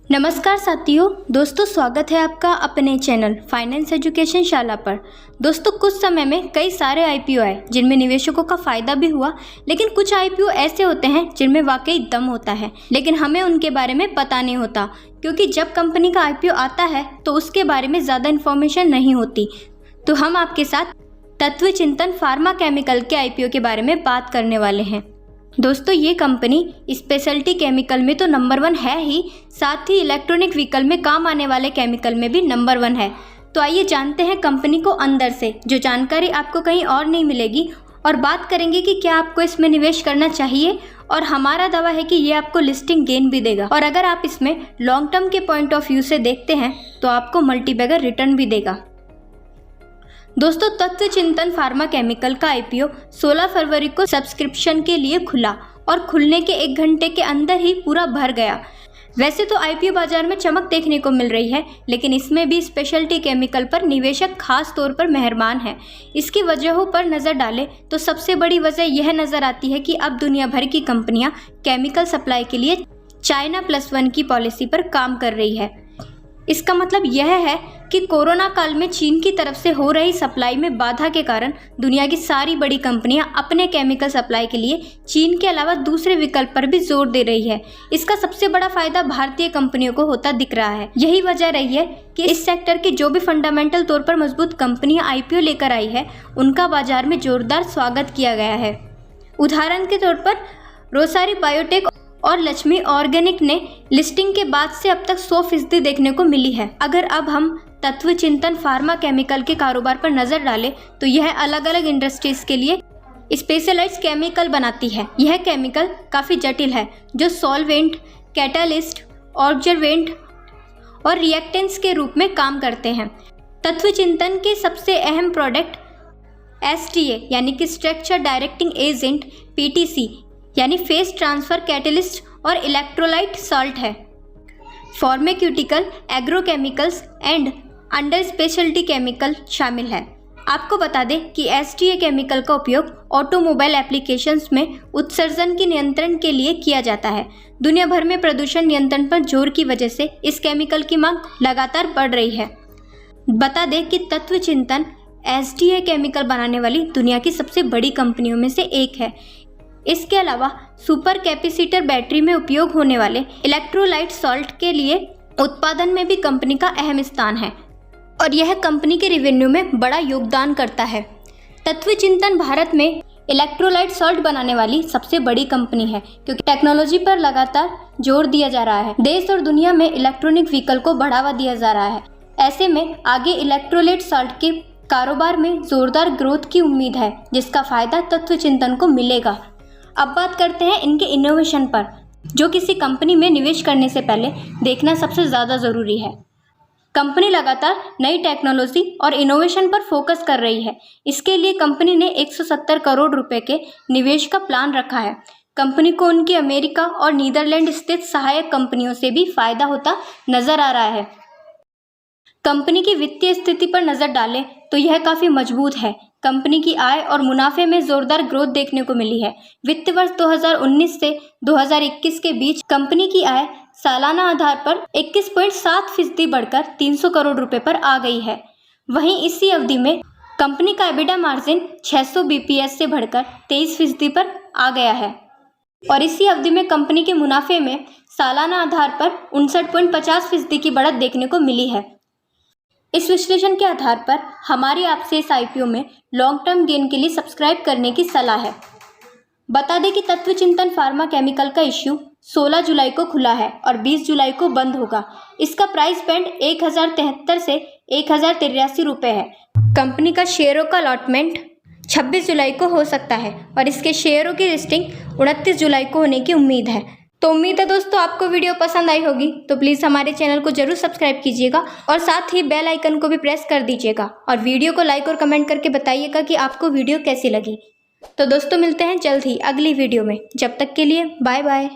नमस्कार साथियों, दोस्तों स्वागत है आपका अपने चैनल फाइनेंस एजुकेशन शाला पर। दोस्तों कुछ समय में कई सारे आईपीओ आए जिनमें निवेशकों का फायदा भी हुआ, लेकिन कुछ आईपीओ ऐसे होते हैं जिनमें वाकई दम होता है, लेकिन हमें उनके बारे में पता नहीं होता, क्योंकि जब कंपनी का आईपीओ आता है तो उसके बारे में ज़्यादा इन्फॉर्मेशन नहीं होती। तो हम आपके साथ तत्व चिंतन फार्मा केमिकल के आईपीओ के बारे में बात करने वाले हैं। दोस्तों ये कंपनी स्पेशलिटी केमिकल में तो नंबर 1 है ही, साथ ही इलेक्ट्रॉनिक व्हीकल में काम आने वाले केमिकल में भी नंबर 1 है। तो आइए जानते हैं कंपनी को अंदर से, जो जानकारी आपको कहीं और नहीं मिलेगी, और बात करेंगे कि क्या आपको इसमें निवेश करना चाहिए। और हमारा दावा है कि ये आपको लिस्टिंग गेन भी देगा, और अगर आप इसमें लॉन्ग टर्म के पॉइंट ऑफ व्यू से देखते हैं तो आपको मल्टीबैगर रिटर्न भी देगा। दोस्तों तत्व चिंतन फार्मा केमिकल का आईपीओ 16 फरवरी को सब्सक्रिप्शन के लिए खुला और खुलने के 1 घंटे के अंदर ही पूरा भर गया। वैसे तो आईपीओ बाजार में चमक देखने को मिल रही है, लेकिन इसमें भी स्पेशलिटी केमिकल पर निवेशक खास तौर पर मेहरबान है। इसकी वजहों पर नज़र डालें तो सबसे बड़ी वजह यह नज़र आती है कि अब दुनिया भर की कंपनियां केमिकल सप्लाई के लिए चाइना +1 की पॉलिसी पर काम कर रही है। इसका मतलब यह है कि कोरोना काल में चीन की तरफ से हो रही सप्लाई में बाधा के कारण दुनिया की सारी बड़ी कंपनियां अपने केमिकल सप्लाई के लिए चीन के अलावा दूसरे विकल्प पर भी जोर दे रही है। इसका सबसे बड़ा फायदा भारतीय कंपनियों को होता दिख रहा है। यही वजह रही है कि इस सेक्टर की जो भी फंडामेंटल तौर पर मजबूत कंपनियां आईपीओ लेकर आई है, उनका बाजार में जोरदार स्वागत किया गया है। उदाहरण के तौर पर रोसारी बायोटेक और लक्ष्मी ऑर्गेनिक ने लिस्टिंग के बाद से अब तक 100% देखने को मिली है। अगर अब हम तत्व चिंतन फार्मा केमिकल के कारोबार पर नज़र डालें तो यह अलग अलग इंडस्ट्रीज के लिए स्पेशलाइज्ड केमिकल बनाती है। यह केमिकल काफ़ी जटिल है, जो सॉल्वेंट, कैटालिस्ट, ऑब्जर्वेंट और रिएक्टेंट्स के रूप में काम करते हैं। तत्व चिंतन के सबसे अहम प्रोडक्ट STA यानी कि स्ट्रक्चर डायरेक्टिंग एजेंट, PTC यानी फेस ट्रांसफर कैटलिस्ट और इलेक्ट्रोलाइट सॉल्ट है। Pharmaceutical, agrochemicals and under speciality chemical शामिल है। आपको बता दें कि STA केमिकल का उपयोग ऑटोमोबाइल एप्लीकेशंस में उत्सर्जन के नियंत्रण के लिए किया जाता है। दुनिया भर में प्रदूषण नियंत्रण पर जोर की वजह से इस केमिकल की मांग लगातार बढ़ रही है। बता दें कि तत्व चिंतन STA केमिकल बनाने वाली दुनिया की सबसे बड़ी कंपनियों में से एक है। इसके अलावा सुपर कैपेसिटर बैटरी में उपयोग होने वाले इलेक्ट्रोलाइट सॉल्ट के लिए उत्पादन में भी कंपनी का अहम स्थान है, और यह कंपनी के रेवेन्यू में बड़ा योगदान करता है। तत्व चिंतन भारत में इलेक्ट्रोलाइट सॉल्ट बनाने वाली सबसे बड़ी कंपनी है, क्योंकि टेक्नोलॉजी पर लगातार जोर दिया जा रहा है। देश और दुनिया में इलेक्ट्रॉनिक व्हीकल को बढ़ावा दिया जा रहा है। ऐसे में आगे इलेक्ट्रोलाइट सॉल्ट के कारोबार में जोरदार ग्रोथ की उम्मीद है, जिसका फायदा तत्व चिंतन को मिलेगा। अब बात करते हैं इनके इनोवेशन पर, जो किसी कंपनी में निवेश करने से पहले देखना सबसे ज़्यादा ज़रूरी है। कंपनी लगातार नई टेक्नोलॉजी और इनोवेशन पर फोकस कर रही है। इसके लिए कंपनी ने 170 करोड़ रुपए के निवेश का प्लान रखा है। कंपनी को उनकी अमेरिका और नीदरलैंड स्थित सहायक कंपनियों से भी फायदा होता नजर आ रहा है। कंपनी की वित्तीय स्थिति पर नज़र डालें तो यह काफ़ी मजबूत है। कंपनी की आय और मुनाफे में जोरदार ग्रोथ देखने को मिली है। वित्त वर्ष 2019 से 2021 के बीच कंपनी की आय सालाना आधार पर 21.7% बढ़कर 300 करोड़ रुपए पर आ गई है। वहीं इसी अवधि में कंपनी का EBITDA मार्जिन 600 BPS से बढ़कर 23% पर आ गया है, और इसी अवधि में कंपनी के मुनाफे में सालाना आधार पर 59.50% की बढ़त देखने को मिली है। इस विश्लेषण के आधार पर हमारी आपसे इस आईपीओ में लॉन्ग टर्म गेन के लिए सब्सक्राइब करने की सलाह है। बता दें कि तत्व चिंतन फार्मा केमिकल का इश्यू 16 जुलाई को खुला है और 20 जुलाई को बंद होगा। इसका प्राइस बैंड 1073 से 1083 रुपये है। कंपनी का शेयरों का अलॉटमेंट 26 जुलाई को हो सकता है, और इसके शेयरों की लिस्टिंग 29 जुलाई को होने की उम्मीद है। तो उम्मीद है दोस्तों आपको वीडियो पसंद आई होगी, तो प्लीज़ हमारे चैनल को जरूर सब्सक्राइब कीजिएगा और साथ ही बेल आइकन को भी प्रेस कर दीजिएगा, और वीडियो को लाइक और कमेंट करके बताइएगा कि आपको वीडियो कैसी लगी। तो दोस्तों मिलते हैं जल्द ही अगली वीडियो में। जब तक के लिए बाय बाय।